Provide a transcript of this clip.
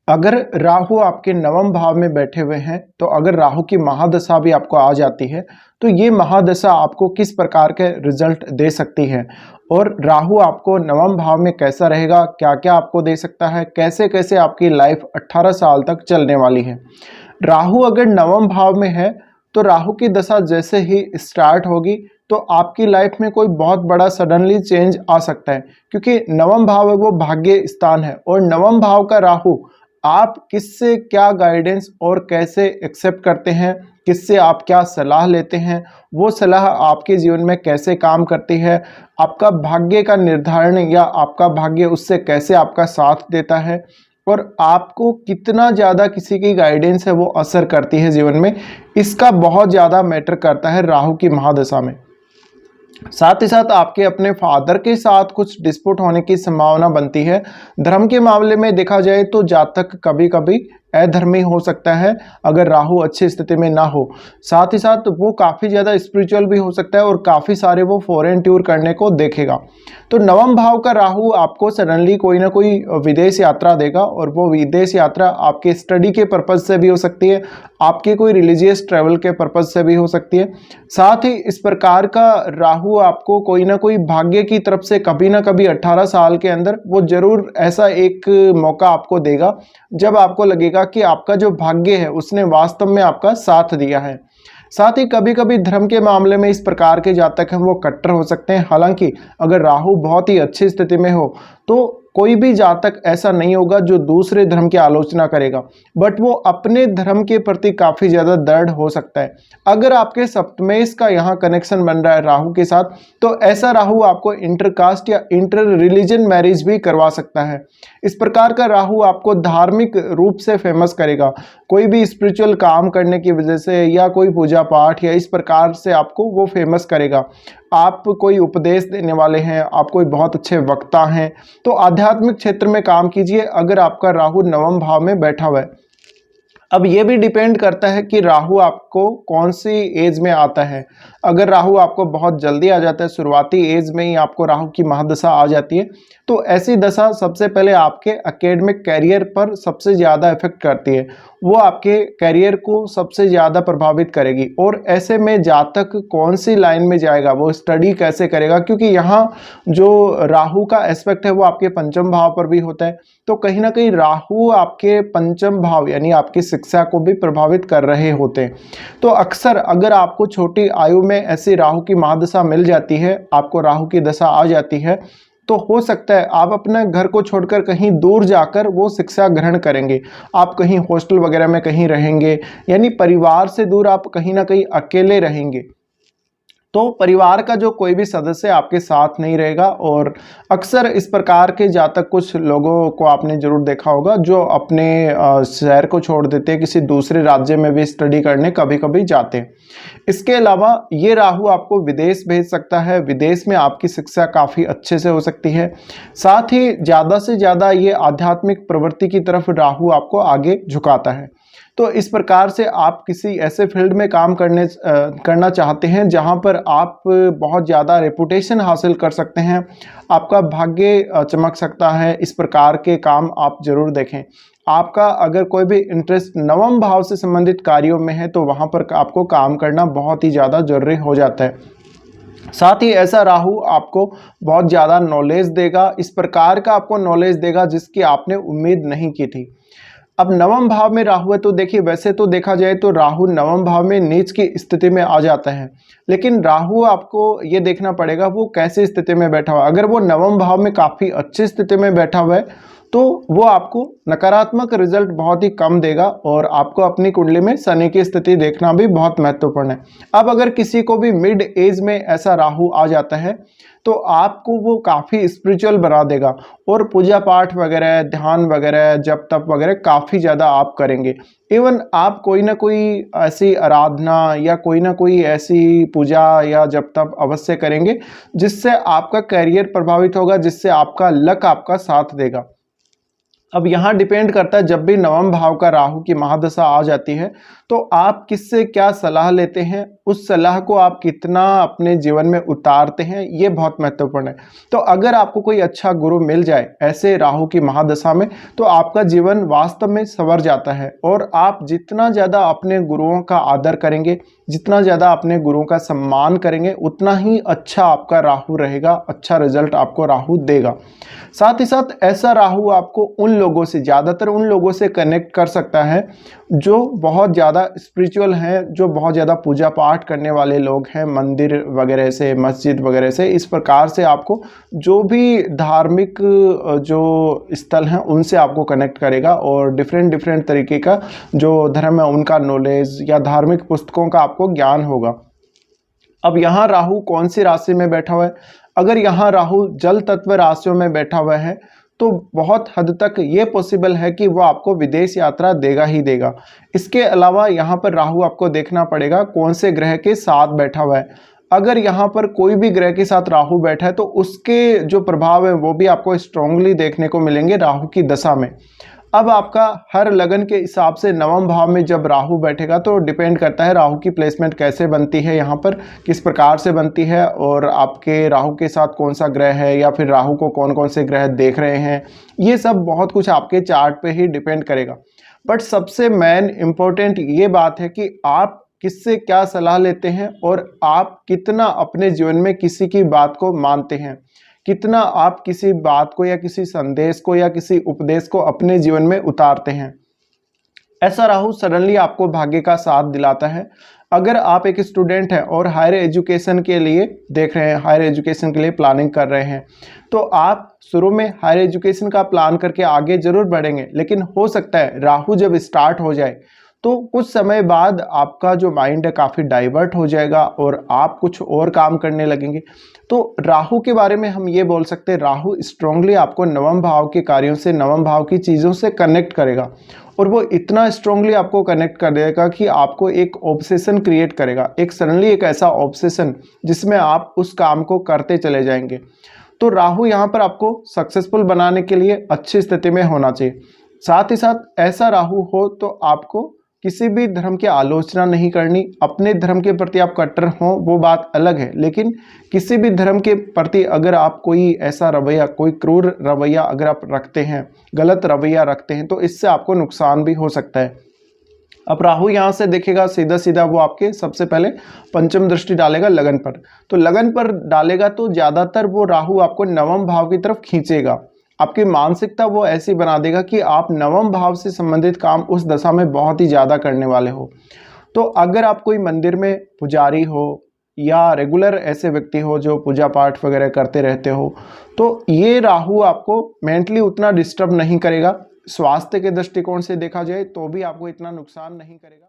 अगर राहु आपके नवम भाव में बैठे हुए हैं, तो अगर राहु की महादशा भी आपको आ जाती है, तो ये महादशा आपको किस प्रकार के रिजल्ट दे सकती है और राहु आपको नवम भाव में कैसा रहेगा, क्या क्या आपको दे सकता है, कैसे कैसे आपकी लाइफ 18 साल तक चलने वाली है। राहु अगर नवम भाव में है, तो राहु की दशा जैसे ही स्टार्ट होगी, तो आपकी लाइफ में कोई बहुत बड़ा सडनली चेंज आ सकता है, क्योंकि नवम भाव है वो भाग्य स्थान है और नवम भाव का राहु आप किससे क्या गाइडेंस और कैसे एक्सेप्ट करते हैं, किससे आप क्या सलाह लेते हैं, वो सलाह आपके जीवन में कैसे काम करती है, आपका भाग्य का निर्धारण या आपका भाग्य उससे कैसे आपका साथ देता है और आपको कितना ज़्यादा किसी की गाइडेंस है वो असर करती है जीवन में, इसका बहुत ज़्यादा मैटर करता है राहु की महादशा में। साथ ही साथ आपके अपने फादर के साथ कुछ डिस्प्यूट होने की संभावना बनती है। धर्म के मामले में देखा जाए तो जातक कभी कभी अधर्मी हो सकता है अगर राहु अच्छी स्थिति में ना हो। साथ ही साथ वो काफ़ी ज़्यादा स्पिरिचुअल भी हो सकता है और काफ़ी सारे वो फॉरेन टूर करने को देखेगा। तो नवम भाव का राहु आपको सडनली कोई ना कोई विदेश यात्रा देगा और वो विदेश यात्रा आपके स्टडी के पर्पज़ से भी हो सकती है, आपके कोई रिलीजियस ट्रैवल के पर्पज़ से भी हो सकती है। साथ ही इस प्रकार का राहु आपको कोई ना कोई भाग्य की तरफ से कभी ना कभी 18 साल के अंदर वो जरूर ऐसा एक मौका आपको देगा जब आपको लगेगा कि आपका जो भाग्य है उसने वास्तव में आपका साथ दिया है। साथ ही कभी कभी धर्म के मामले में इस प्रकार के जातक हैं वो कट्टर हो सकते हैं। हालांकि अगर राहु बहुत ही अच्छी स्थिति में हो तो कोई भी जातक ऐसा नहीं होगा जो दूसरे धर्म की आलोचना करेगा, बट वो अपने धर्म के प्रति काफ़ी ज़्यादा दृढ़ हो सकता है। अगर आपके सप्तमेश का यहाँ कनेक्शन बन रहा है राहु के साथ, तो ऐसा राहु आपको इंटरकास्ट या इंटर रिलीजन मैरिज भी करवा सकता है। इस प्रकार का राहु आपको धार्मिक रूप से फेमस करेगा, कोई भी स्पिरिचुअल काम करने की वजह से या कोई पूजा पाठ या इस प्रकार से आपको वो फेमस करेगा। आप कोई उपदेश देने वाले हैं, आप कोई बहुत अच्छे वक्ता हैं, तो आध्यात्मिक क्षेत्र में काम कीजिए अगर आपका राहु नवम भाव में बैठा हुआ है। अब ये भी डिपेंड करता है कि राहु आपको कौन सी एज में आता है। अगर राहु आपको बहुत जल्दी आ जाता है, शुरुआती एज में ही आपको राहु की महादशा आ जाती है, तो ऐसी दशा सबसे पहले आपके एकेडमिक कैरियर पर सबसे ज़्यादा इफेक्ट करती है, वो आपके कैरियर को सबसे ज़्यादा प्रभावित करेगी। और ऐसे में जातक कौन सी लाइन में जाएगा, वो स्टडी कैसे करेगा, क्योंकि यहाँ जो राहु का एस्पेक्ट है वो आपके पंचम भाव पर भी होता है, तो कहीं ना कहीं राहु आपके पंचम भाव यानी आपकी शिक्षा को भी प्रभावित कर रहे होते हैं। तो अक्सर अगर आपको छोटी आयु में ऐसी राहु की महादशा मिल जाती है, आपको राहु की दशा आ जाती है, तो हो सकता है आप अपने घर को छोड़कर कहीं दूर जाकर वो शिक्षा ग्रहण करेंगे। आप कहीं हॉस्टल वगैरह में कहीं रहेंगे, यानी परिवार से दूर आप कहीं ना कहीं अकेले रहेंगे। तो परिवार का जो कोई भी सदस्य आपके साथ नहीं रहेगा। और अक्सर इस प्रकार के जातक कुछ लोगों को आपने जरूर देखा होगा जो अपने शहर को छोड़ देते हैं, किसी दूसरे राज्य में भी स्टडी करने कभी कभी जाते हैं। इसके अलावा ये राहु आपको विदेश भेज सकता है, विदेश में आपकी शिक्षा काफ़ी अच्छे से हो सकती है। साथ ही ज़्यादा से ज़्यादा ये आध्यात्मिक प्रवृत्ति की तरफ राहु आपको आगे झुकाता है। तो इस प्रकार से आप किसी ऐसे फील्ड में काम करना चाहते हैं जहां पर आप बहुत ज़्यादा रेपुटेशन हासिल कर सकते हैं, आपका भाग्य चमक सकता है, इस प्रकार के काम आप जरूर देखें। आपका अगर कोई भी इंटरेस्ट नवम भाव से संबंधित कार्यों में है तो वहां पर आपको काम करना बहुत ही ज़्यादा जरूरी हो जाता है। साथ ही ऐसा राहु आपको बहुत ज़्यादा नॉलेज देगा, इस प्रकार का आपको नॉलेज देगा जिसकी आपने उम्मीद नहीं की थी। अब नवम भाव में राहु है तो देखिए, वैसे तो देखा जाए तो राहु नवम भाव में नीच की स्थिति में आ जाता है, लेकिन राहु आपको ये देखना पड़ेगा वो कैसी स्थिति में बैठा हुआ है। अगर वो नवम भाव में काफ़ी अच्छी स्थिति में बैठा हुआ है तो वो आपको नकारात्मक रिजल्ट बहुत ही कम देगा और आपको अपनी कुंडली में शनि की स्थिति देखना भी बहुत महत्वपूर्ण है। अब अगर किसी को भी मिड एज में ऐसा राहु आ जाता है तो आपको वो काफ़ी स्पिरिचुअल बना देगा और पूजा पाठ वगैरह, ध्यान वगैरह, जप तप वगैरह काफ़ी ज़्यादा आप करेंगे। इवन आप कोई ना कोई ऐसी आराधना या कोई ना कोई ऐसी पूजा या जप तप अवश्य करेंगे जिससे आपका करियर प्रभावित होगा, जिससे आपका लक आपका साथ देगा। अब यहाँ डिपेंड करता है, जब भी नवम भाव का राहु की महादशा आ जाती है तो आप किससे क्या सलाह लेते हैं, उस सलाह को आप कितना अपने जीवन में उतारते हैं, ये बहुत महत्वपूर्ण है। तो अगर आपको कोई अच्छा गुरु मिल जाए ऐसे राहु की महादशा में, तो आपका जीवन वास्तव में संवर जाता है। और आप जितना ज़्यादा अपने गुरुओं का आदर करेंगे, जितना ज़्यादा अपने गुरुओं का सम्मान करेंगे, उतना ही अच्छा आपका राहु रहेगा, अच्छा रिजल्ट आपको राहु देगा। साथ ही साथ ऐसा राहु आपको उन लोगों से, ज़्यादातर उन लोगों से कनेक्ट कर सकता है जो बहुत ज़्यादा स्पिरिचुअल हैं, जो बहुत ज़्यादा पूजा पाठ करने वाले लोग हैं, मंदिर वगैरह से, मस्जिद वगैरह से। इस प्रकार से आपको जो भी धार्मिक जो स्थल हैं उनसे आपको कनेक्ट करेगा, और डिफरेंट तरीके का जो धर्म है उनका नॉलेज या धार्मिक पुस्तकों का आपको ज्ञान होगा। अब यहाँ राहु कौन सी राशि में बैठा हुआ है? अगर यहाँ राहु जल तत्व राशियों में बैठा हुआ है तो बहुत हद तक ये पॉसिबल है कि वो आपको विदेश यात्रा देगा ही देगा। इसके अलावा यहाँ पर राहु आपको देखना पड़ेगा कौन से ग्रह के साथ बैठा हुआ है। अगर यहाँ पर कोई भी ग्रह के साथ राहु बैठा है तो उसके जो प्रभाव है वो भी आपको स्ट्रांगली देखने को मिलेंगे राहु की दशा में। अब आपका हर लगन के हिसाब से नवम भाव में जब राहु बैठेगा तो डिपेंड करता है राहु की प्लेसमेंट कैसे बनती है, यहाँ पर किस प्रकार से बनती है, और आपके राहु के साथ कौन सा ग्रह है, या फिर राहु को कौन कौन से ग्रह देख रहे हैं। ये सब बहुत कुछ आपके चार्ट पे ही डिपेंड करेगा। बट सबसे मेन इम्पोर्टेंट ये बात है कि आप किससे क्या सलाह लेते हैं, और आप कितना अपने जीवन में किसी की बात को मानते हैं, कितना आप किसी बात को या किसी संदेश को या किसी उपदेश को अपने जीवन में उतारते हैं। ऐसा राहु सडनली आपको भाग्य का साथ दिलाता है। अगर आप एक स्टूडेंट हैं और हायर एजुकेशन के लिए देख रहे हैं, हायर एजुकेशन के लिए प्लानिंग कर रहे हैं, तो आप शुरू में हायर एजुकेशन का प्लान करके आगे जरूर बढ़ेंगे, लेकिन हो सकता है राहु जब स्टार्ट हो जाए तो कुछ समय बाद आपका जो माइंड है काफ़ी डाइवर्ट हो जाएगा और आप कुछ और काम करने लगेंगे। तो राहु के बारे में हम ये बोल सकते हैं, राहु स्ट्रांगली आपको नवम भाव के कार्यों से, नवम भाव की चीज़ों से कनेक्ट करेगा, और वो इतना स्ट्रांगली आपको कनेक्ट कर देगा कि आपको एक ऑब्सेशन क्रिएट करेगा, एक सडनली एक ऐसा ऑब्सेशन जिसमें आप उस काम को करते चले जाएंगे। तो राहु यहाँ पर आपको सक्सेसफुल बनाने के लिए अच्छी स्थिति में होना चाहिए। साथ ही साथ ऐसा राहु हो तो आपको किसी भी धर्म की आलोचना नहीं करनी। अपने धर्म के प्रति आप कट्टर हों वो बात अलग है, लेकिन किसी भी धर्म के प्रति अगर आप कोई ऐसा रवैया, कोई क्रूर रवैया अगर आप रखते हैं, गलत रवैया रखते हैं, तो इससे आपको नुकसान भी हो सकता है। अब राहु यहाँ से देखेगा सीधा सीधा, वो आपके सबसे पहले पंचम दृष्टि डालेगा लगन पर। तो लगन पर डालेगा तो ज़्यादातर वो राहु आपको नवम भाव की तरफ खींचेगा। आपकी मानसिकता वो ऐसी बना देगा कि आप नवम भाव से संबंधित काम उस दशा में बहुत ही ज़्यादा करने वाले हो। तो अगर आप कोई मंदिर में पुजारी हो या रेगुलर ऐसे व्यक्ति हो जो पूजा पाठ वगैरह करते रहते हो, तो ये राहु आपको मेंटली उतना डिस्टर्ब नहीं करेगा। स्वास्थ्य के दृष्टिकोण से देखा जाए तो भी आपको इतना नुकसान नहीं करेगा।